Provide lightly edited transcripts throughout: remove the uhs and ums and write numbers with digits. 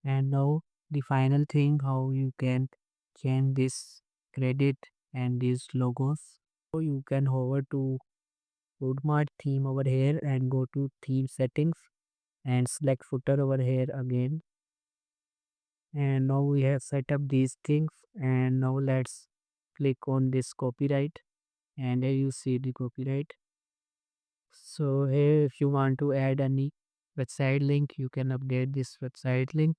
And now the final thing, how you can change this credit and these logos. So you can hover to WoodMart theme over here and go to theme settings and select footer over here again. And now we have set up these things, and now let's click on this copyright, and here you see the copyright. So here if you want to add any website link, you can update this website link.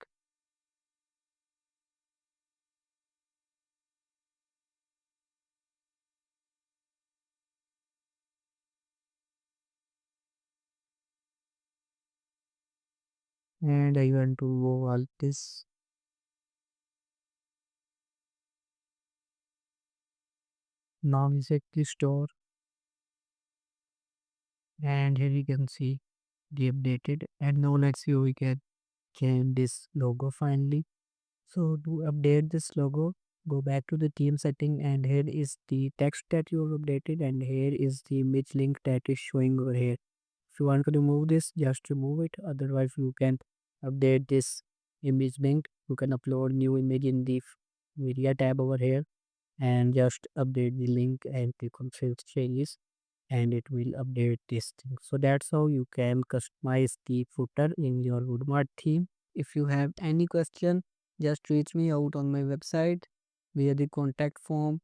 And I want to go all this. Now we check the store, and here you can see the updated. And now let's see how we can change this logo finally. So to update this logo, go back to the theme setting, and here is the text that you have updated, and here is the image link that is showing over here. If you want to remove this, just remove it. Otherwise, you can update this image link. You can upload new image in the media tab over here and just update the link and click on save changes, and it will update this thing. So that's how you can customize the footer in your WoodMart theme. If you have any question, just reach me out on my website via the contact form.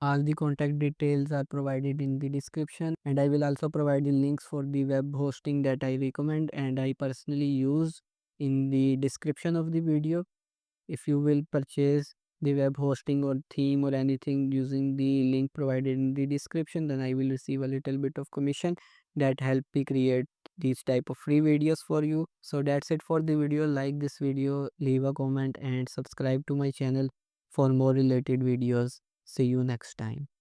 All the contact details are provided in the description, and I will also provide the links for the web hosting that I recommend and I personally use in the description of the video. If you will purchase the web hosting or theme or anything using the link provided in the description, then I will receive a little bit of commission that help me create these type of free videos for you. So that's it for the video. Like this video, leave a comment and subscribe to my channel for more related videos. See you next time.